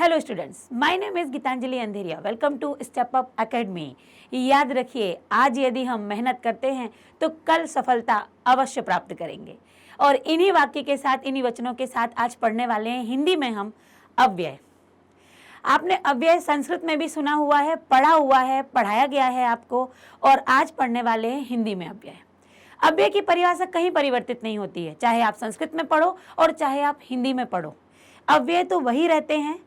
Hello students, my name is Geetanjali Andheria. Welcome to step up academy. याद रखिए, आज यदि हम मेहनत करते हैं तो कल सफलता अवश्य प्राप्त करेंगे। और इन्हीं वाक्य के साथ, इन्हीं वचनों के साथ आज पढ़ने वाले हैं हिंदी में हम अव्यय। आपने अव्यय संस्कृत में भी सुना हुआ है, पढ़ा हुआ है, पढ़ाया गया है आपको, और आज पढ़ने वाले हैं हिंदी में अव्यय। अव्यय की परिभाषा कहीं परिवर्तित नहीं होती है, चाहे आप संस्कृत में पढ़ो और चाहे आप हिंदी में पढ़ो। अव्यय तो वही रहते हैं,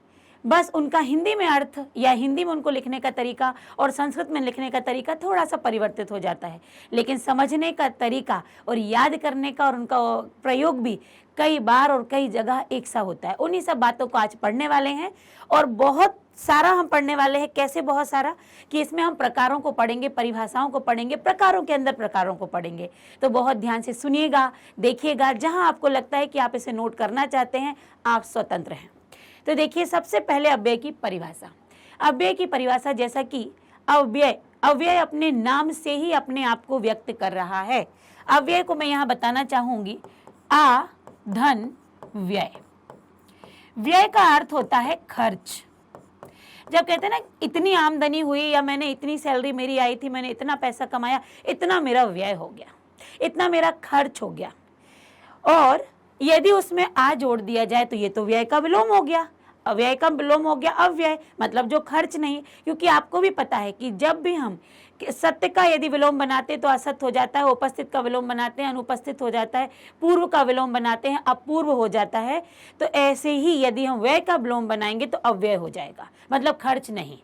बस उनका हिंदी में अर्थ या हिंदी में उनको लिखने का तरीका और संस्कृत में लिखने का तरीका थोड़ा सा परिवर्तित हो जाता है, लेकिन समझने का तरीका और याद करने का और उनका प्रयोग भी कई बार और कई जगह एक सा होता है। उन्हीं सब बातों को आज पढ़ने वाले हैं और बहुत सारा हम पढ़ने वाले हैं। कैसे बहुत सारा कि इसमें हम प्रकारों को पढ़ेंगे, परिभाषाओं को पढ़ेंगे, प्रकारों के अंदर प्रकारों को पढ़ेंगे। तो बहुत ध्यान से सुनिएगा, देखिएगा। जहां आपको लगता है कि आप इसे नोट करना चाहते हैं, आप स्वतंत्र हैं। तो देखिए, सबसे पहले अव्यय की परिभाषा। अव्यय की परिभाषा, जैसा कि अव्यय अपने नाम से ही अपने आप को व्यक्त कर रहा है। अव्यय को मैं यहाँ बताना चाहूंगी, आ धन व्यय। व्यय का अर्थ होता है खर्च। जब कहते हैं ना इतनी आमदनी हुई या मैंने इतनी सैलरी मेरी आई थी, मैंने इतना पैसा कमाया, इतना मेरा व्यय हो गया, इतना मेरा खर्च हो गया। और यदि उसमें आ जोड़ दिया जाए तो ये तो व्यय का विलोम हो गया। अव्यय का विलोम हो गया अव्यय, मतलब जो खर्च नहीं। क्योंकि आपको भी पता है कि जब भी हम सत्य का यदि विलोम बनाते तो असत्य हो जाता है, उपस्थित का विलोम बनाते हैं अनुपस्थित हो जाता है, पूर्व का विलोम बनाते हैं अपूर्व हो जाता है। तो ऐसे ही यदि हम व्यय का विलोम बनाएंगे तो अव्यय हो जाएगा, मतलब खर्च नहीं।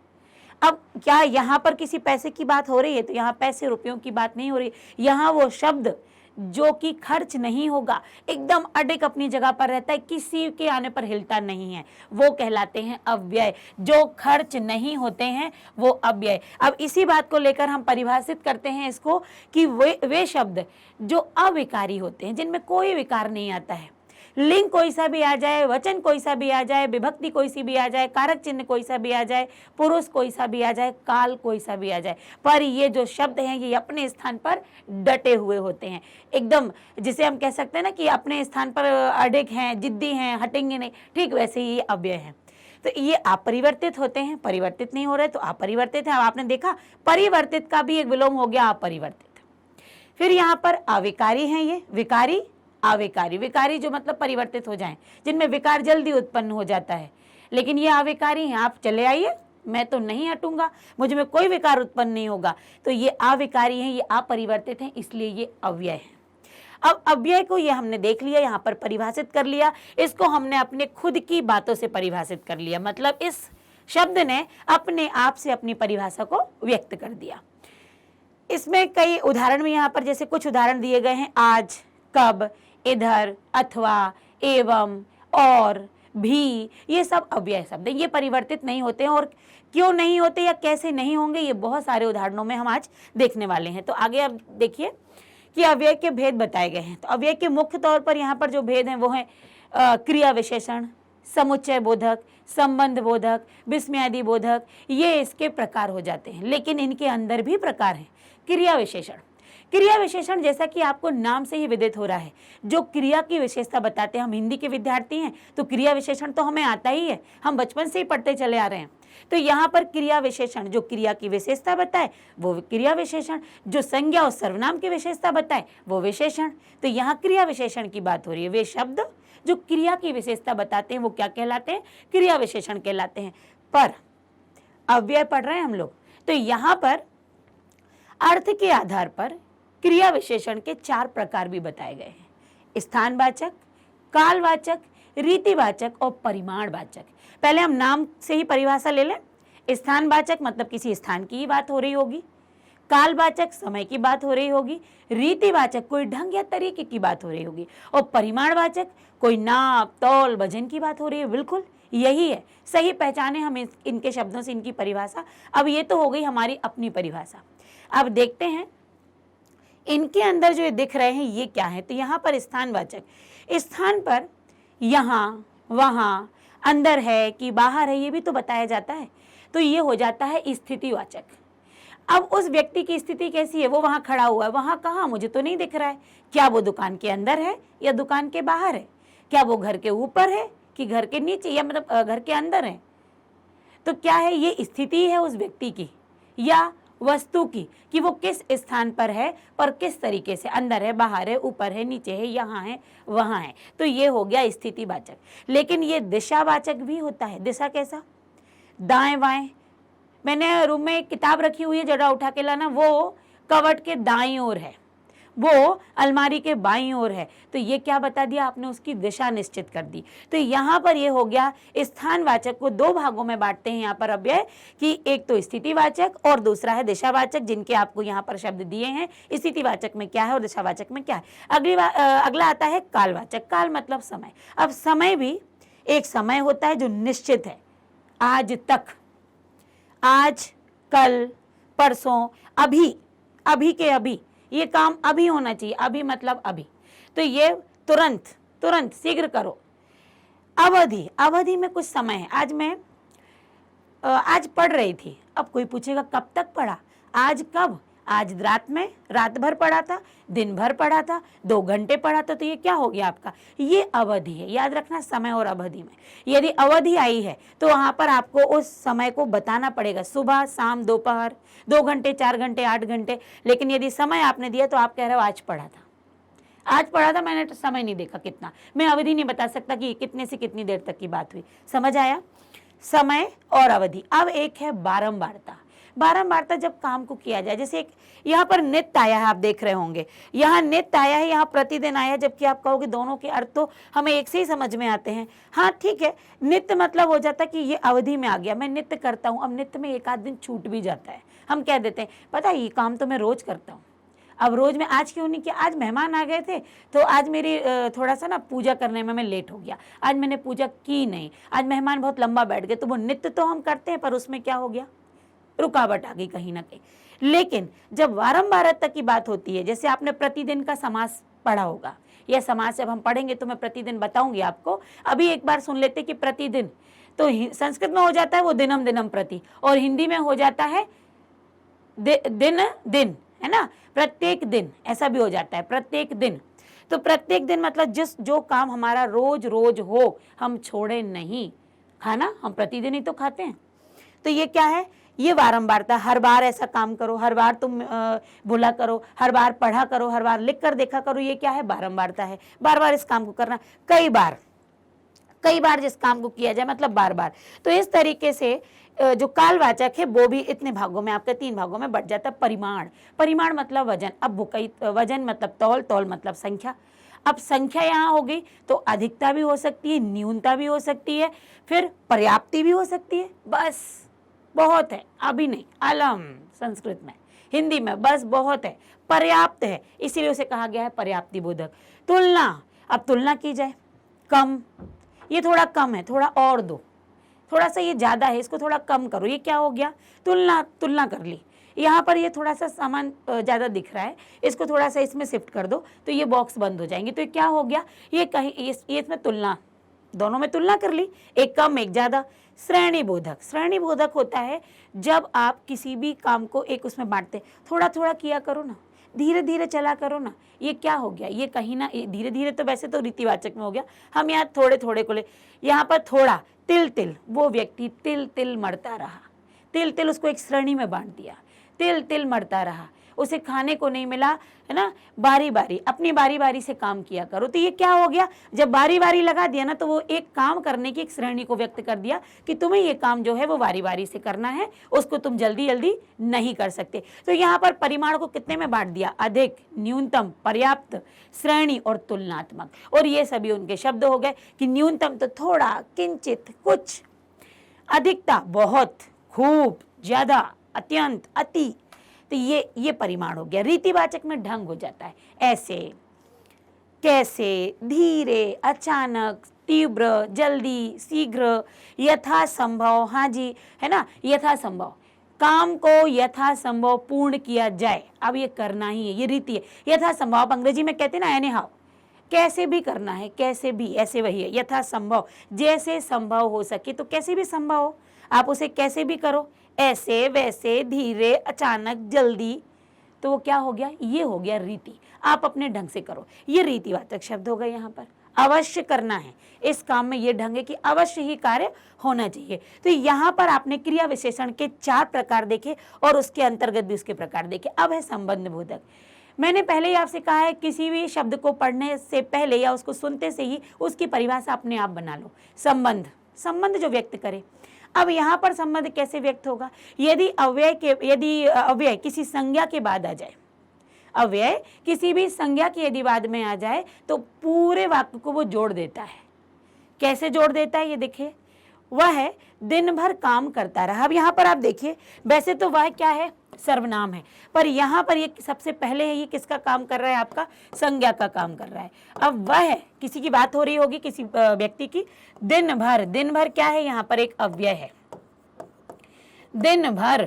अब क्या यहाँ पर किसी पैसे की बात हो रही है? तो यहाँ पैसे रुपयों की बात नहीं हो रही। यहाँ वो शब्द जो कि खर्च नहीं होगा, एकदम अडिग अपनी जगह पर रहता है, किसी के आने पर हिलता नहीं है, वो कहलाते हैं अव्यय। जो खर्च नहीं होते हैं वो अव्यय। अब इसी बात को लेकर हम परिभाषित करते हैं इसको कि वे शब्द जो अविकारी होते हैं, जिनमें कोई विकार नहीं आता है। लिंग कोई सा भी आ जाए, वचन कोई सा भी आ जाए, विभक्ति कोई सी भी आ जाए, कारक चिन्ह कोई सा भी आ जाए, पुरुष कोई सा भी आ जाए, काल कोई सा भी आ जाए, पर ये जो शब्द हैं ये अपने स्थान पर डटे हुए होते हैं, एकदम जिसे हम कह सकते हैं ना कि अपने स्थान पर अडिग हैं, जिद्दी हैं, हटेंगे नहीं। ठीक वैसे ही ये अव्यय हैं। तो ये अपरिवर्तित होते हैं, परिवर्तित नहीं हो रहे तो अपरिवर्तित है। अब आपने देखा परिवर्तित का भी एक विलोम हो गया अपरिवर्तित। फिर यहाँ पर अविकारी हैं, ये विकारी अविकारी। विकारी जो मतलब परिवर्तित हो जाएं, जिनमें विकार जल्दी उत्पन्न हो जाता है, लेकिन ये अविकारी हैं। आप चले आइए, मैं तो नहीं हटूंगा, मुझ में कोई विकार उत्पन्न नहीं होगा। तो ये अविकारी हैं, ये अपरिवर्तित हैं, इसलिए ये अव्यय हैं। अब अव्यय को ये हमने देख लिया, यहाँ पर परिभाषित कर लिया। इसको हमने अपने खुद की बातों से परिभाषित कर लिया, मतलब इस शब्द ने अपने आप से अपनी परिभाषा को व्यक्त कर दिया। इसमें कई उदाहरण भी यहाँ पर, जैसे कुछ उदाहरण दिए गए हैं, आज, कब, इधर, अथवा, एवं, और, भी, ये सब अव्यय शब्द हैं। ये परिवर्तित नहीं होते हैं, और क्यों नहीं होते या कैसे नहीं होंगे ये बहुत सारे उदाहरणों में हम आज देखने वाले हैं। तो आगे आप देखिए कि अव्यय के भेद बताए गए हैं। तो अव्यय के मुख्य तौर पर यहाँ पर जो भेद हैं वो है क्रिया विशेषण, समुच्चय बोधक, संबंध बोधक, विस्मयादि बोधक, ये इसके प्रकार हो जाते हैं। लेकिन इनके अंदर भी प्रकार हैं। क्रिया विशेषण, क्रिया विशेषण जैसा कि आपको नाम से ही विदित हो रहा है, जो क्रिया की विशेषता बताते हैं। हम हिंदी के विद्यार्थी हैं तो क्रिया विशेषण तो हमें आता ही है, हम बचपन से ही पढ़ते चले आ रहे हैं। तो यहाँ पर क्रिया विशेषण जो क्रिया की विशेषता बताए वो क्रिया विशेषण, जो संज्ञा और सर्वनाम की विशेषता बताए वो विशेषण। तो यहाँ क्रिया विशेषण की बात हो रही है। वे शब्द जो क्रिया की विशेषता बताते हैं वो क्या कहलाते हैं? क्रिया विशेषण कहलाते हैं। पर अव्यय पढ़ रहे हैं हम लोग, तो यहाँ पर अर्थ के आधार पर क्रिया विशेषण के 4 प्रकार भी बताए गए हैं: स्थानवाचक, कालवाचक, रीतिवाचक और परिमाणवाचक। पहले हम नाम से ही परिभाषा ले लें। स्थानवाचक मतलब किसी स्थान की ही बात हो रही होगी, कालवाचक समय की बात हो रही होगी, रीतिवाचक कोई ढंग या तरीके की बात हो रही होगी, और परिमाणवाचक कोई नाप, तौल, वजन की बात हो रही है। बिल्कुल यही है, सही पहचाने हम इनके शब्दों से इनकी परिभाषा। अब ये तो हो गई हमारी अपनी परिभाषा। अब देखते हैं इनके अंदर जो ये दिख रहे हैं ये क्या है। तो यहाँ पर स्थानवाचक, स्थान पर यहाँ, वहाँ, अंदर है कि बाहर है ये भी तो बताया जाता है। तो ये हो जाता है स्थितिवाचक। अब उस व्यक्ति की स्थिति कैसी है? वो वहाँ खड़ा हुआ है, वहाँ कहाँ? मुझे तो नहीं दिख रहा है। क्या वो दुकान के अंदर है या दुकान के बाहर है? क्या वो घर के ऊपर है कि घर के नीचे, या मतलब घर के अंदर है? तो क्या है, ये स्थिति है उस व्यक्ति की या वस्तु की कि वो किस स्थान पर है और किस तरीके से, अंदर है, बाहर है, ऊपर है, नीचे है, यहाँ है, वहाँ है। तो ये हो गया स्थितिवाचक। लेकिन ये दिशावाचक भी होता है। दिशा कैसा? दाएं बाएं। मैंने रूम में एक किताब रखी हुई है, जरा उठा के लाना, वो कबर्ड के दाईं ओर है, वो अलमारी के बाईं ओर है। तो ये क्या बता दिया आपने? उसकी दिशा निश्चित कर दी। तो यहाँ पर ये हो गया, स्थानवाचक को दो भागों में बांटते हैं यहाँ पर अव्यय कि एक तो स्थितिवाचक और दूसरा है दिशावाचक, जिनके आपको यहाँ पर शब्द दिए हैं। स्थितिवाचक में क्या है और दिशावाचक में क्या है। अगला आता है कालवाचक। काल मतलब समय। अब समय भी एक समय होता है जो निश्चित है, आज तक, आज, कल, परसों, अभी, अभी के अभी, ये काम अभी होना चाहिए। अभी मतलब अभी, तो ये तुरंत, तुरंत, शीघ्र करो। अवधि, अवधि में कुछ समय है। आज पढ़ रही थी। अब कोई पूछेगा कब तक पढ़ा? आज कब? आज रात में, रात भर पढ़ा था, दिन भर पढ़ा था, 2 घंटे पढ़ा था। तो ये क्या हो गया आपका? ये अवधि है। याद रखना, समय और अवधि में यदि अवधि आई है तो वहां पर आपको उस समय को बताना पड़ेगा, सुबह, शाम, दोपहर, 2 घंटे, 4 घंटे, 8 घंटे। लेकिन यदि समय आपने दिया तो आप कह रहे हो आज पढ़ा था, आज पढ़ा था, मैंने तो समय नहीं देखा कितना, मैं अवधि नहीं बता सकता कि कितने से कितनी देर तक की बात हुई। समझ आया? समय और अवधि। अब एक है बारंबारता। बारंबारता जब काम को किया जाए, जैसे एक यहाँ पर नित्य आया है, आप देख रहे होंगे, यहाँ नित्य आया है, यहाँ प्रतिदिन आया है, जबकि आप कहोगे दोनों के अर्थ तो हमें एक से ही समझ में आते हैं। हाँ ठीक है, नित्य मतलब हो जाता है कि ये अवधि में आ गया, मैं नित्य करता हूँ। अब नित्य में एक आध दिन छूट भी जाता है, हम कह देते हैं पता है ये काम तो मैं रोज करता हूँ, अब रोज में आज क्यों नहीं किया? आज मेहमान आ गए थे तो आज मेरी थोड़ा सा ना पूजा करने में मैं लेट हो गया, आज मैंने पूजा की नहीं, आज मेहमान बहुत लंबा बैठ गए। तो वो नित्य तो हम करते हैं, पर उसमें क्या हो गया? रुकावट आ गई कहीं ना कहीं। लेकिन जब बारंबारता की बात होती है, जैसे आपने प्रतिदिन का समास पढ़ा होगा, यह समास जब हम पढ़ेंगे तो मैं प्रतिदिन बताऊंगी आपको। अभी एक बार सुन लेते कि प्रतिदिन तो संस्कृत में हो जाता है वो दिनम दिनम प्रति, और हिंदी में हो जाता है दिन दिन, है ना, प्रत्येक दिन, ऐसा भी हो जाता है प्रत्येक दिन। तो प्रत्येक दिन मतलब जो काम हमारा रोज रोज हो, हम छोड़े नहीं। खाना हम प्रतिदिन ही तो खाते हैं। तो ये क्या है? ये बारंबारता। हर बार ऐसा काम करो, हर बार तुम भूला करो, हर बार पढ़ा करो, हर बार लिख कर देखा करो। ये क्या है? बारंबारता है। बार बार इस काम को करना, कई बार जिस काम को किया जाए, मतलब बार बार। तो इस तरीके से जो कालवाचक है वो भी इतने भागों में, आपके 3 भागों में बढ़ जाता है। परिमाण, परिमाण मतलब वजन। अब वजन मतलब तौल, तौल मतलब संख्या। अब संख्या यहाँ हो गई तो अधिकता भी हो सकती है, न्यूनता भी हो सकती है, फिर पर्याप्ति भी हो सकती है। बस बहुत है, अभी नहीं, अलम संस्कृत में, हिंदी में बस बहुत है, पर्याप्त है, इसीलिए उसे कहा गया है पर्याप्ति बोधक। तुलना, अब तुलना की जाए, कम, ये थोड़ा कम है, थोड़ा और दो, थोड़ा सा ये ज्यादा है, इसको थोड़ा कम करो। ये क्या हो गया? तुलना कर ली। यहाँ पर ये थोड़ा सा सामान ज्यादा दिख रहा है, इसको थोड़ा सा इसमें शिफ्ट कर दो तो ये बॉक्स बंद हो जाएंगे। तो ये क्या हो गया? ये कहीं ये इसमें तुलना, दोनों में तुलना कर ली, एक कम एक ज्यादा। श्रेणी बोधक, श्रेणी बोधक होता है जब आप किसी भी काम को एक उसमें बांटते, थोड़ा थोड़ा किया करो ना, धीरे धीरे चला करो ना। ये क्या हो गया? ये कहीं ना धीरे धीरे तो वैसे तो रीतिवाचक में हो गया, हम यहाँ थोड़े थोड़े को ले, यहाँ पर थोड़ा, तिल तिल, वो व्यक्ति तिल तिल मरता रहा, तिल तिल उसको एक श्रेणी में बांट दिया, तिल तिल मरता रहा, उसे खाने को नहीं मिला, है ना। बारी बारी, अपनी बारी बारी से काम किया करो। तो ये क्या हो गया? जब बारी बारी लगा दिया ना, तो वो एक काम करने की एक श्रेणी को व्यक्त कर दिया कि तुम्हें ये काम जो है वो बारी बारी से करना है, उसको तुम जल्दी जल्दी नहीं कर सकते। तो यहाँ पर परिमाण को कितने में बांट दिया? अधिक, न्यूनतम, पर्याप्त, श्रेणी और तुलनात्मक। और ये सभी उनके शब्द हो गए कि न्यूनतम तो थोड़ा, किंचित, कुछ, अधिकता बहुत, खूब, ज्यादा, अत्यंत, अति। तो ये परिमाण हो गया। रीतिवाचक में ढंग हो जाता है, ऐसे, कैसे, धीरे, अचानक, तीव्र, जल्दी, शीघ्र, यथासंभव, हाँ जी, है ना, यथासंभव, काम को यथासंभव पूर्ण किया जाए। अब ये करना ही है, ये रीति है। यथासंभव आप अंग्रेजी में कहते हैं ना, एनी हाउ, कैसे भी करना है, कैसे भी, ऐसे वही है। यथासंभव, जैसे संभव हो सके, तो कैसे भी संभव हो, आप उसे कैसे भी करो, ऐसे वैसे, धीरे, अचानक, जल्दी। तो वो क्या हो गया? ये हो गया रीति, आप अपने ढंग से करो। ये रीतिवाचक शब्द हो गए यहाँ पर। अवश्य करना है, इस काम में ये ढंग है कि अवश्य ही कार्य होना चाहिए। तो यहाँ पर आपने क्रिया विशेषण के 4 प्रकार देखे और उसके अंतर्गत भी उसके प्रकार देखे। अब है संबंध बोधक। मैंने पहले ही आपसे कहा है किसी भी शब्द को पढ़ने से पहले या उसको सुनते से ही उसकी परिभाषा अपने आप बना लो। संबंध, संबंध जो व्यक्त करे। अब यहाँ पर संबंध कैसे व्यक्त होगा? यदि अव्यय किसी संज्ञा के बाद आ जाए, अव्यय किसी भी संज्ञा के यदि बाद में आ जाए तो पूरे वाक्य को वो जोड़ देता है। कैसे जोड़ देता है ये देखिए, वह है दिन भर काम करता रहा। अब यहाँ पर आप देखिए, वैसे तो वह क्या है? सर्वनाम है, पर यहाँ पर ये सबसे पहले है, ये किसका काम कर रहा है? आपका संज्ञा का काम कर रहा है। अब वह है, किसी की बात हो रही होगी, किसी व्यक्ति की। दिन भर, दिन भर क्या है? यहाँ पर एक अव्यय है। दिन भर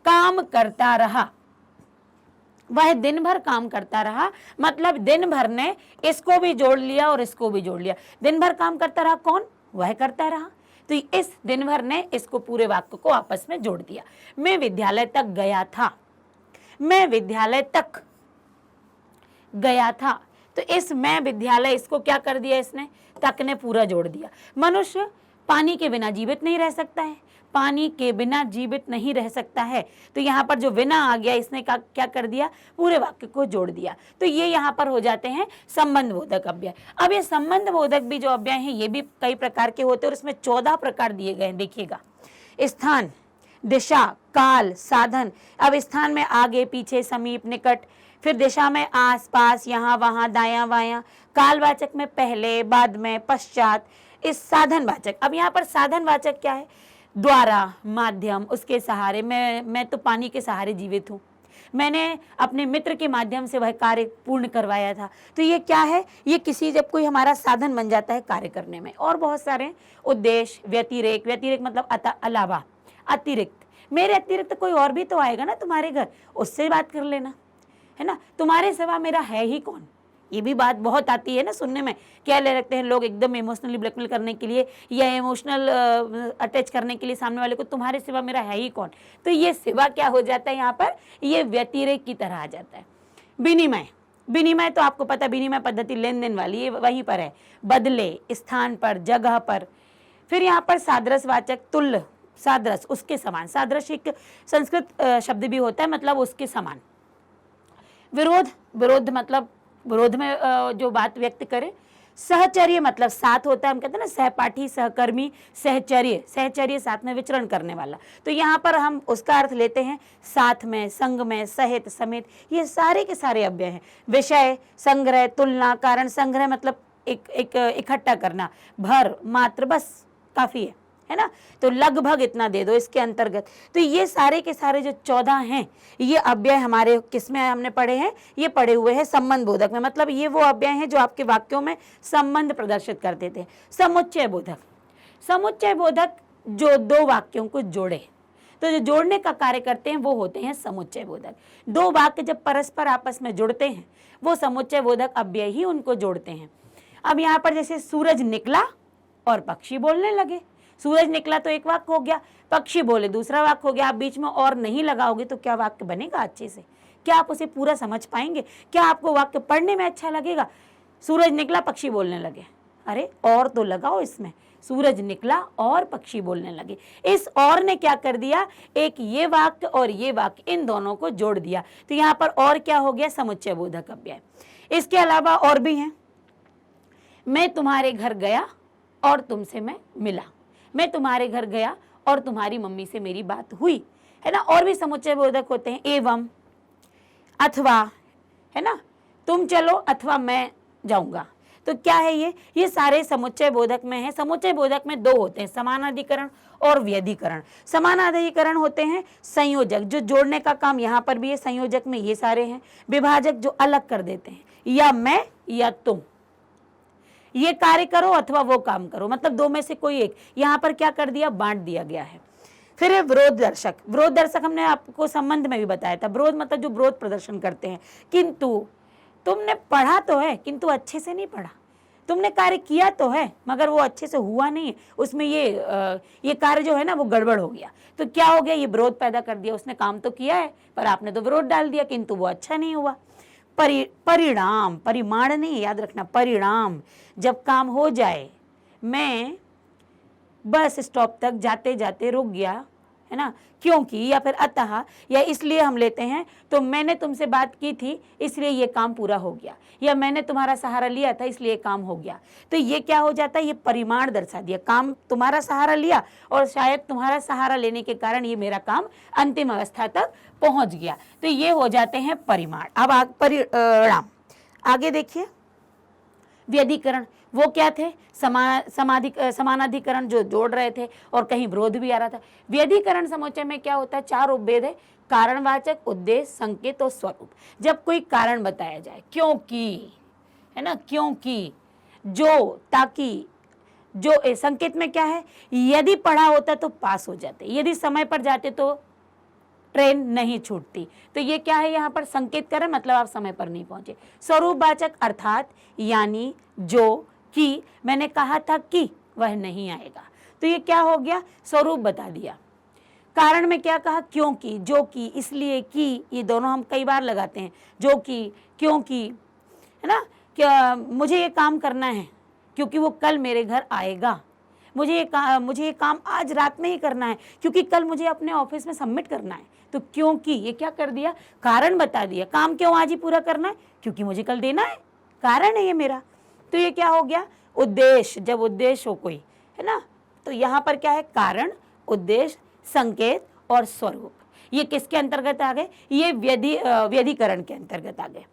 काम करता रहा, वह दिन भर काम करता रहा, मतलब दिन भर ने इसको भी जोड़ लिया और इसको भी जोड़ लिया। दिन भर काम करता रहा, कौन? वह करता रहा। तो इस दिन भर ने इसको पूरे वाक्य को आपस में जोड़ दिया। मैं विद्यालय तक गया था, मैं विद्यालय तक गया था, तो इस मैं विद्यालय, इसको क्या कर दिया? इसने तक ने पूरा जोड़ दिया। मनुष्य पानी के बिना जीवित नहीं रह सकता है, पानी के बिना जीवित नहीं रह सकता है। तो यहाँ पर जो बिना आ गया, इसने क्या कर दिया? पूरे वाक्य को जोड़ दिया। तो ये यहाँ पर हो जाते हैं संबंध बोधक अव्यय। अब ये संबंध बोधक भी जो अव्यय हैं ये भी कई प्रकार के होते हैं और इसमें 14 प्रकार दिए गए हैं। देखिएगा, स्थान, दिशा, काल, साधन। अब स्थान में आगे, पीछे, समीप, निकट। फिर दिशा में आस पास, यहाँ वहाँ, दायां बायां। कालवाचक में पहले, बाद में, पश्चात। इस साधनवाचक, अब यहाँ पर साधनवाचक क्या है? द्वारा, माध्यम, उसके सहारे। मैं तो पानी के सहारे जीवित हूँ, मैंने अपने मित्र के माध्यम से वह कार्य पूर्ण करवाया था। तो ये क्या है? ये किसी, जब कोई हमारा साधन बन जाता है कार्य करने में। और बहुत सारे उद्देश्य, व्यतिरेक, व्यतिरेक मतलब अलावा, अतिरिक्त। मेरे अतिरिक्त कोई और भी तो आएगा ना तुम्हारे घर, उससे बात कर लेना, है ना। तुम्हारे सिवा मेरा है ही कौन? ये भी बात बहुत आती है ना सुनने में। क्या ले रखते हैं लोग एकदम इमोशनली ब्लैकमेल करने के लिए या इमोशनल अटैच करने के लिए सामने वाले को, तुम्हारे सिवा मेरा है ही कौन। तो ये सिवा क्या हो जाता है यहाँ पर? ये व्यतिरेक की तरह आ जाता है। विनिमय, विनिमय तो आपको पता, विनिमय पद्धति लेन देन वाली, ये वहीं पर है। बदले, स्थान पर, जगह पर। फिर यहाँ पर सादृश्यवाचक, तुल्य, सादृश, उसके समान। सादृश्य एक संस्कृत शब्द भी होता है, मतलब उसके समान। विरोध, विरोध मतलब विरोध में जो बात व्यक्त करे। सहचर्य मतलब साथ होता है, हम कहते हैं ना सहपाठी, सहकर्मी, सहचर्य, सहचर्य साथ में विचरण करने वाला। तो यहाँ पर हम उसका अर्थ लेते हैं साथ में, संग में, सहित, समेत। ये सारे के सारे अव्यय हैं। विषय, संग्रह, तुलना, कारण। संग्रह मतलब एक इकट्ठा करना। भर, मात्र, बस काफी है ना। तो लगभग इतना दे दो इसके अंतर्गत। तो ये सारे के सारे जो 14 हैं ये अव्यय हमारे किसमें हमने पढ़े हैं? ये पढ़े हुए हैं संबंध बोधक में। मतलब ये वो अव्यय हैं जो आपके वाक्यों में संबंध प्रदर्शित करते थे। समुच्चय बोधक, समुच्चय बोधक जो दो वाक्यों को जोड़े, तो जो जोड़ने का कार्य करते हैं वो होते हैं समुच्चय बोधक। दो वाक्य जब परस्पर आपस में जुड़ते हैं वो समुच्चय बोधक अव्यय ही उनको जोड़ते हैं। अब यहाँ पर जैसे सूरज निकला और पक्षी बोलने लगे। सूरज निकला तो एक वाक्य हो गया, पक्षी बोले दूसरा वाक्य हो गया। आप बीच में और नहीं लगाओगे तो क्या वाक्य बनेगा अच्छे से? क्या आप उसे पूरा समझ पाएंगे? क्या आपको वाक्य पढ़ने में अच्छा लगेगा? सूरज निकला, पक्षी बोलने लगे, अरे और तो लगाओ इसमें। सूरज निकला और पक्षी बोलने लगे। इस और ने क्या कर दिया? एक ये वाक्य और ये वाक्य, इन दोनों को जोड़ दिया। तो यहाँ पर और क्या हो गया? समुच्चय बोधक अव्यय। इसके अलावा और भी हैं। मैं तुम्हारे घर गया और तुमसे मैं मिला। मैं तुम्हारे घर गया और तुम्हारी मम्मी से मेरी बात हुई, है ना। और भी समुच्चय बोधक होते हैं। एवं, अथवा, है ना। तुम चलो अथवा मैं जाऊंगा। तो क्या है ये सारे समुच्चय बोधक में है। समुच्चय बोधक में दो होते हैं, समानाधिकरण और व्यधिकरण। समानाधिकरण होते हैं संयोजक, जो जोड़ने का काम यहाँ पर भी है, संयोजक में ये सारे हैं। विभाजक जो अलग कर देते हैं, या मैं या तुम, ये कार्य करो अथवा वो काम करो, मतलब दो में से कोई एक। यहाँ पर क्या कर दिया? बांट दिया गया है। फिर है विरोध दर्शक। विरोध दर्शक हमने आपको संबंध में भी बताया था। विरोध मतलब जो विरोध प्रदर्शन करते हैं। किंतु, तुमने पढ़ा तो है किंतु अच्छे से नहीं पढ़ा, तुमने कार्य किया तो है मगर वो अच्छे से हुआ नहीं है, उसमें ये कार्य जो है ना वो गड़बड़ हो गया। तो क्या हो गया? ये विरोध पैदा कर दिया। उसने काम तो किया है पर आपने तो विरोध डाल दिया, किंतु वो अच्छा नहीं हुआ। परिणाम, परिमाण नहीं, याद रखना परिणाम। जब काम हो जाए, मैं बस स्टॉप तक जाते जाते रुक गया, है ना, क्योंकि या फिर अतः या इसलिए हम लेते हैं, तो मैंने तुमसे बात की थी इसलिए ये काम पूरा हो गया, या मैंने तुम्हारा सहारा लिया था इसलिए काम हो गया। तो ये क्या हो जाता है, ये परिमाण दर्शा दिया, काम तुम्हारा सहारा लिया और शायद तुम्हारा सहारा लेने के कारण ये मेरा काम अंतिम अवस्था तक पहुंच गया, तो ये हो जाते हैं परिमाण। अब परिणाम आगे देखिए। व्यधिकरण, वो क्या थे, समानाधिकरण जो जोड़ रहे थे और कहीं विरोध भी आ रहा था। व्यधिकरण समुच्चय में क्या होता है, 4 उपभेद है, कारणवाचक, उद्देश्य, संकेत और स्वरूप। जब कोई कारण बताया जाए, क्योंकि, है ना, क्योंकि, जो, ताकि, जो संकेत में क्या है, यदि पढ़ा होता तो पास हो जाते, यदि समय पर जाते तो ट्रेन नहीं छूटती। तो ये क्या है, यहाँ पर संकेत करें मतलब आप समय पर नहीं पहुंचे। स्वरूपवाचक अर्थात यानी, जो, कि, मैंने कहा था कि वह नहीं आएगा, तो ये क्या हो गया, स्वरूप बता दिया। कारण में क्या कहा, क्योंकि, जो कि, इसलिए कि, ये दोनों हम कई बार लगाते हैं, जो कि, क्योंकि, है ना, क्या मुझे ये काम करना है क्योंकि वो कल मेरे घर आएगा, मुझे ये काम आज रात में ही करना है क्योंकि कल मुझे अपने ऑफिस में सबमिट करना है। तो क्योंकि, ये क्या कर दिया, कारण बता दिया। काम क्यों आज ही पूरा करना है, क्योंकि मुझे कल देना है, कारण है ये मेरा। तो ये क्या हो गया, उद्देश्य, जब उद्देश्य हो कोई, है ना, तो यहाँ पर क्या है, कारण, उद्देश्य, संकेत और स्वरूप। ये किसके अंतर्गत आ गए, ये व्यधिकरण के अंतर्गत आ गए।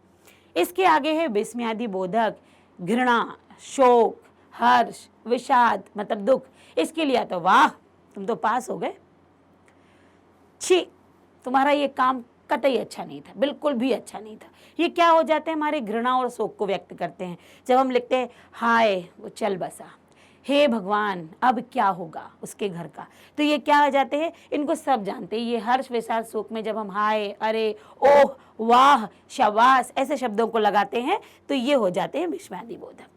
इसके आगे है विस्मयादि बोधक, घृणा, शोक, हर्ष, विषाद मतलब दुख। इसके लिए तो वाह तुम तो पास हो गए, छी तुम्हारा ये काम कतई अच्छा नहीं था, बिल्कुल भी अच्छा नहीं था। ये क्या हो जाते हैं, हमारे घृणा और शोक को व्यक्त करते हैं। जब हम लिखते हैं हाय वो चल बसा, हे भगवान अब क्या होगा उसके घर का, तो ये क्या हो जाते हैं, इनको सब जानते हैं। ये हर्ष विषाद शोक में जब हम हाय, अरे, ओह, वाह, शाबाश ऐसे शब्दों को लगाते हैं तो ये हो जाते हैं विस्मयादि बोधक।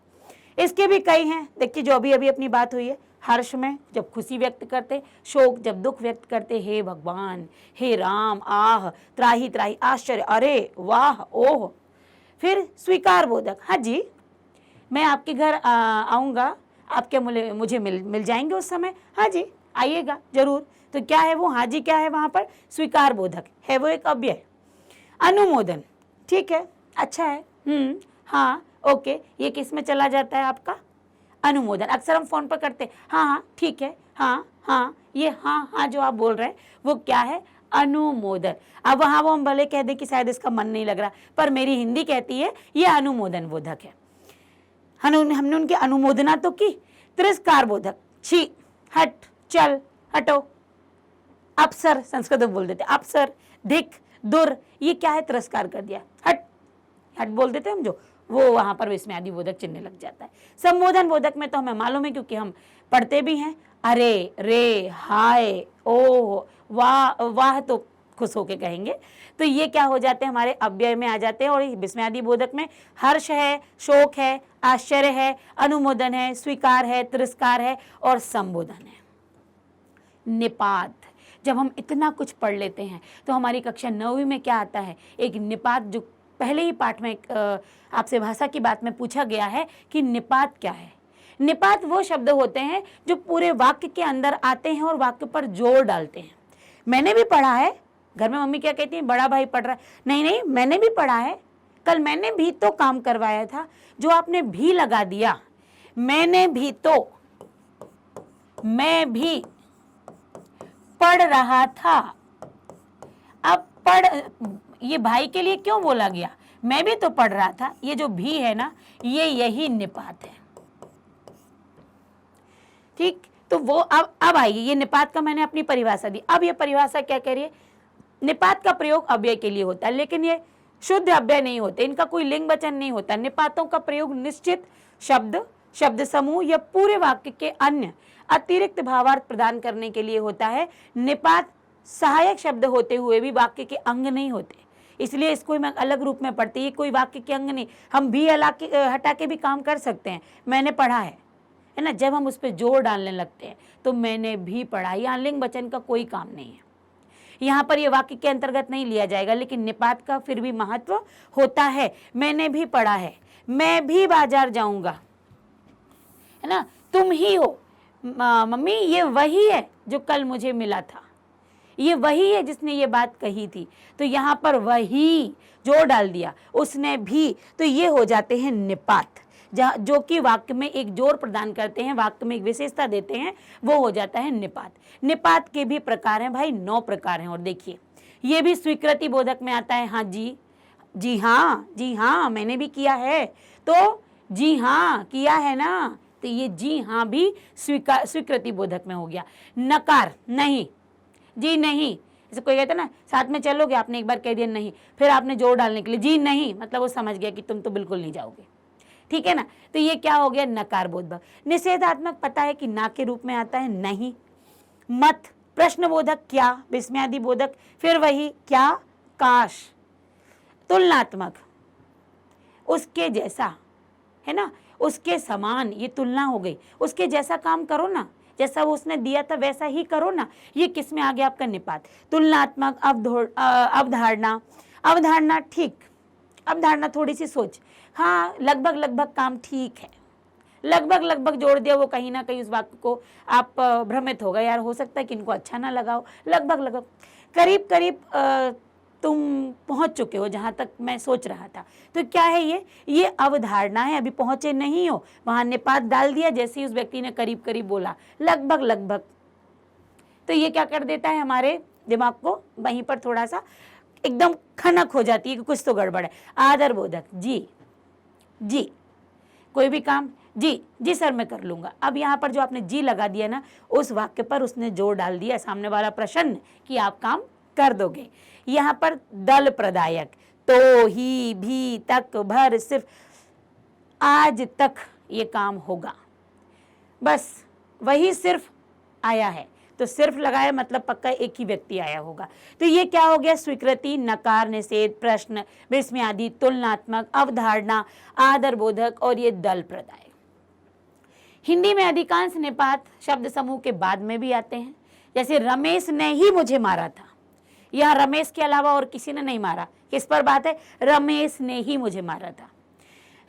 इसके भी कई हैं, देखिए जो अभी अभी अपनी बात हुई है, हर्ष में जब खुशी व्यक्त करते, शोक जब दुख व्यक्त करते, हे भगवान, हे राम, आह, त्राही त्राही, आश्चर्य, अरे, वाह, ओह। फिर स्वीकार बोधक, हाँ जी मैं आपके घर आऊँगा, आप क्या मुझे मिल जाएंगे उस समय, हाँ जी आइएगा जरूर। तो क्या है वो, हाँ जी क्या है वहाँ पर, स्वीकार बोधक है, वो एक अव्यय। अनुमोदन, ठीक है, अच्छा है, हाँ ओके, ये किस में चला जाता है आपका, अनुमोदन। अक्सर हम फोन पर करते हाँ हाँ ठीक है, हाँ हाँ, ये हाँ हाँ जो आप बोल रहे हैं वो क्या है, अनुमोदन। अब वहाँ वो हम भले कह दें कि शायद इसका मन नहीं लग रहा, पर मेरी हिंदी कहती है ये अनुमोदन बोधक है। हमने उनकी अनुमोदना तो की। तिरस्कार बोधक, छी, हट, चल, हटो। अपसर, संस्कृत में बोल देते अपसर, धिक, दुर, ये क्या है, तिरस्कार कर दिया, हट, हट बोल देते हम जो, वो वहां पर विस्मयादि बोधक चिन्ह लग जाता है। संबोधन बोधक में तो हमें मालूम है क्योंकि हम पढ़ते भी हैं, अरे, रे, हाय, ओह, वाह, वाह तो खुश होके कहेंगे। तो ये क्या हो जाते हैं, हमारे अव्यय में आ जाते हैं। और विस्मयादि बोधक में हर्ष है, शोक है, आश्चर्य है, अनुमोदन है, स्वीकार है, तिरस्कार है और संबोधन है। निपात, जब हम इतना कुछ पढ़ लेते हैं तो हमारी कक्षा 9वीं में क्या आता है, एक निपात, जो पहले ही पाठ में आपसे भाषा की बात में पूछा गया है कि निपात क्या है। निपात वो शब्द होते हैं जो पूरे वाक्य के अंदर आते हैं और वाक्य पर जोर डालते हैं। मैंने भी पढ़ा है, घर में मम्मी क्या कहती है, बड़ा भाई पढ़ रहा है, नहीं नहीं मैंने भी पढ़ा है, कल मैंने भी तो काम करवाया था, जो आपने भी लगा दिया, मैंने भी तो, मैं भी पढ़ रहा था। अब पढ़, ये भाई के लिए क्यों बोला गया, मैं भी तो पढ़ रहा था, ये जो भी है ना, ये यही निपात है। ठीक, तो वो अब आइए, ये निपात का मैंने अपनी परिभाषा दी। अब ये परिभाषा क्या कह रही है, निपात का प्रयोग अव्यय के लिए होता है, लेकिन ये शुद्ध अव्यय नहीं होते, इनका कोई लिंग वचन नहीं होता। निपातों का प्रयोग निश्चित शब्द, शब्द समूह या पूरे वाक्य के अन्य अतिरिक्त भावार्थ प्रदान करने के लिए होता है। निपात सहायक शब्द होते हुए भी वाक्य के अंग नहीं होते, इसलिए इसको हम अलग रूप में पढ़ते हैं। कोई वाक्य के अंग नहीं, हम भी हटा के भी काम कर सकते हैं। मैंने पढ़ा है ना, जब हम उस पर जोर डालने लगते हैं तो मैंने भी पढ़ा, यहाँ लिंग वचन का कोई काम नहीं है। यहाँ पर ये वाक्य के अंतर्गत नहीं लिया जाएगा, लेकिन निपात का फिर भी महत्व होता है। मैंने भी पढ़ा है, मैं भी बाजार जाऊंगा, है ना। तुम ही हो मम्मी, ये वही है जो कल मुझे मिला था, ये वही है जिसने ये बात कही थी। तो यहाँ पर वही जोड़ डाल दिया, उसने भी, तो ये हो जाते हैं निपात, जो कि वाक्य में एक जोड़ प्रदान करते हैं, वाक्य में एक विशेषता देते हैं, वो हो जाता है निपात। निपात के भी प्रकार हैं भाई, 9 प्रकार हैं। और देखिए ये भी स्वीकृति बोधक में आता है। हाँ जी, जी हाँ, जी हाँ मैंने भी किया है, तो जी हाँ किया है ना, तो ये जी हाँ भी स्वीकृति बोधक में हो गया। नकार, नहीं, जी नहीं, जैसे कोई कहता है ना साथ में चलोगे, आपने एक बार कह दिया नहीं, फिर आपने जोर डालने के लिए जी नहीं, मतलब वो समझ गया कि तुम तो बिल्कुल नहीं जाओगे, ठीक है ना। तो ये क्या हो गया, नकार बोधक। निषेधात्मक पता है कि ना के रूप में आता है नहीं। मत, प्रश्न बोधक क्या, विस्मयादि बोधक, फिर वही क्या, काश। तुलनात्मक, उसके जैसा, है ना, उसके समान, ये तुलना हो गई, उसके जैसा काम करो ना, जैसा वो उसने दिया था वैसा ही करो ना, ये किस में आ गया आपका निपात। तुलनात्मक, अवधारणा, अवधारणा ठीक, अवधारणा थोड़ी सी सोच, हाँ लगभग लगभग काम ठीक है, लगभग लगभग जोड़ दिया, वो कहीं ना कहीं उस वाक्य को आप भ्रमित हो गए, यार हो सकता है कि इनको अच्छा ना लगाओ, लगभग लगभग, करीब करीब तुम पहुंच चुके हो जहां तक मैं सोच रहा था। तो क्या है ये अवधारणा है, अभी पहुंचे नहीं हो, वहां निपात डाल दिया जैसे ही उस व्यक्ति ने करीब करीब बोला, लगभग लगभग, तो ये क्या कर देता है, हमारे दिमाग को वहीं पर थोड़ा सा एकदम खनक हो जाती है कि कुछ तो गड़बड़ है। आदर बोधक, जी जी, कोई भी काम जी जी सर मैं कर लूंगा। अब यहाँ पर जो आपने जी लगा दिया ना, उस वाक्य पर उसने जोर डाल दिया, सामने वाला प्रसन्न कि आप काम कर दोगे। यहाँ पर दल प्रदायक, तो, ही, भी, तक, भर, सिर्फ, आज तक ये काम होगा, बस वही सिर्फ आया है, तो सिर्फ लगाया मतलब पक्का एक ही व्यक्ति आया होगा। तो ये क्या हो गया, स्वीकृति, नकार, निषेध, प्रश्न, विस्मयादि, तुलनात्मक, अवधारणा, आदर बोधक और ये दल प्रदायक। हिंदी में अधिकांश निपात शब्द समूह के बाद में भी आते हैं, जैसे रमेश ने ही मुझे मारा था, यहाँ रमेश के अलावा और किसी ने नहीं मारा, किस पर बात है, रमेश ने ही मुझे मारा था,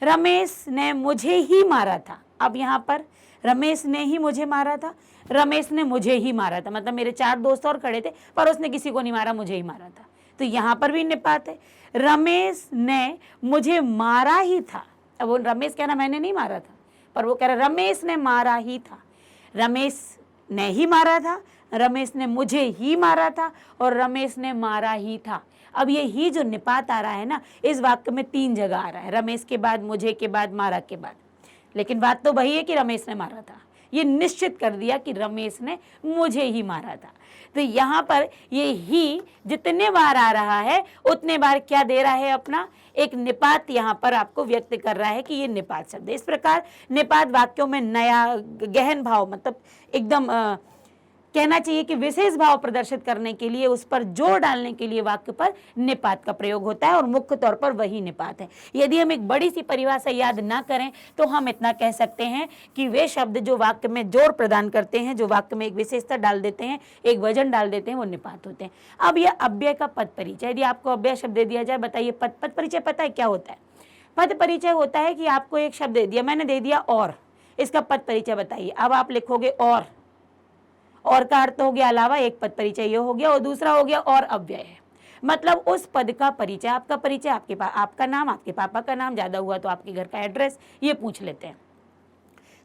रमेश ने मुझे ही मारा था। अब यहाँ पर रमेश ने ही मुझे मारा था, रमेश ने मुझे ही मारा था, मतलब मेरे 4 दोस्त और खड़े थे पर उसने किसी को नहीं मारा, मुझे ही मारा था, तो यहाँ पर भी निपात है। रमेश ने मुझे मारा ही था, अब वो रमेश कह रहा मैंने नहीं मारा था, पर वो कह रहा रमेश ने मारा ही था, रमेश ने ही मारा था, रमेश ने मुझे ही मारा था और रमेश ने मारा ही था। अब ये ही जो निपात आ रहा है ना, इस वाक्य में 3 जगह आ रहा है, रमेश के बाद, मुझे के बाद, मारा के बाद, लेकिन बात तो वही है कि रमेश ने मारा था, ये निश्चित कर दिया कि रमेश ने मुझे ही मारा था। तो यहाँ पर ये ही जितने बार आ रहा है उतने बार क्या दे रहा है, अपना एक निपात यहाँ पर आपको व्यक्त कर रहा है कि ये निपात शब्द है। इस प्रकार निपात वाक्यों में नया गहन भाव, मतलब एकदम कहना चाहिए कि विशेष भाव प्रदर्शित करने के लिए, उस पर जोर डालने के लिए वाक्य पर निपात का प्रयोग होता है और मुख्य तौर पर वही निपात है। यदि हम एक बड़ी सी परिभाषा याद ना करें तो हम इतना कह सकते हैं कि वे शब्द जो वाक्य में जोर प्रदान करते हैं, जो वाक्य में एक विशेषता डाल देते हैं, एक वजन डाल देते हैं, वो निपात होते हैं। अब यह अव्यय का पद परिचय, यदि आपको अव्यय शब्द दे दिया जाए, बताइए पद परिचय पता है क्या होता है? पद परिचय होता है कि आपको एक शब्द दे दिया, मैंने दे दिया और, इसका पद परिचय बताइए। अब आप लिखोगे और का अर्थ हो गया अलावा, एक पद परिचय ये हो गया, और दूसरा हो गया और अव्यय है, मतलब उस पद का परिचय, आपका परिचय, आपका नाम, आपके पापा का नाम, ज्यादा हुआ तो आपके घर का एड्रेस, ये पूछ लेते हैं।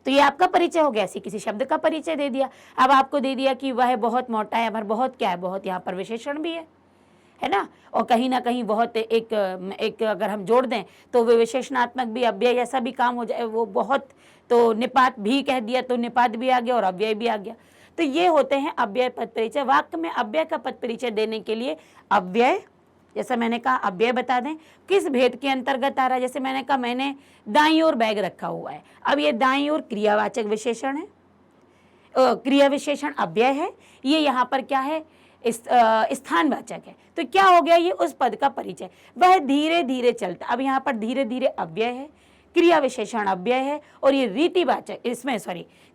तो ये आपका परिचय हो गया, ऐसे किसी शब्द का परिचय दे दिया। अब आपको दे दिया कि वह बहुत मोटा है, पर बहुत क्या है, बहुत यहाँ पर विशेषण भी है ना, और कहीं ना कहीं बहुत एक अगर हम जोड़ दें तो वे विशेषणात्मक भी, अव्यय ऐसा भी काम हो जाए, वो बहुत, तो निपात भी कह दिया तो निपात भी आ गया और अव्यय भी आ गया। तो ये होते हैं अव्यय पद परिचय। वाक्य में अव्यय का पद परिचय देने के लिए अव्यय, जैसा मैंने कहा अव्यय बता दें, किस भेद के अंतर्गत आ रहा है। जैसे मैंने कहा मैंने दाईं ओर बैग रखा हुआ है, अब ये दाईं ओर क्रियावाचक विशेषण है, क्रिया विशेषण अव्यय है, ये यहाँ पर क्या है, स्थानवाचक है। तो क्या हो गया, ये उस पद का परिचय, वह धीरे धीरे चलता। अब यहाँ पर धीरे धीरे अव्यय है, क्रिया विशेषण अव्यय है और ये रीतिवाचक, इसमें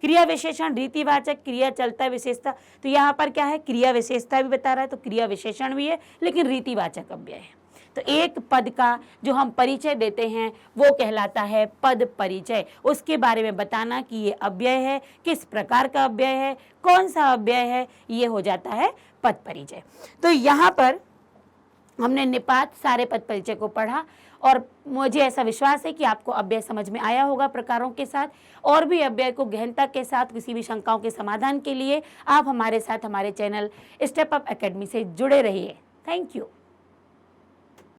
क्रिया विशेषण रीतिवाचक, क्रिया चलता विशेषता, तो यहाँ पर क्या है, क्रिया विशेषता भी बता रहा है, तो क्रिया विशेषण भी है लेकिन रीतिवाचक अव्यय है। तो एक पद का जो हम परिचय देते हैं वो कहलाता है पद परिचय। उसके बारे में बताना कि ये अव्यय है, किस प्रकार का अव्यय है, कौन सा अव्यय है, ये हो जाता है पद परिचय। तो यहाँ पर हमने निपात सारे पद परिचय को पढ़ा और मुझे ऐसा विश्वास है कि आपको अव्यय समझ में आया होगा प्रकारों के साथ। और भी अव्यय को गहनता के साथ किसी भी शंकाओं के समाधान के लिए आप हमारे साथ हमारे चैनल स्टेप अप एकेडमी से जुड़े रहिए। Thank you.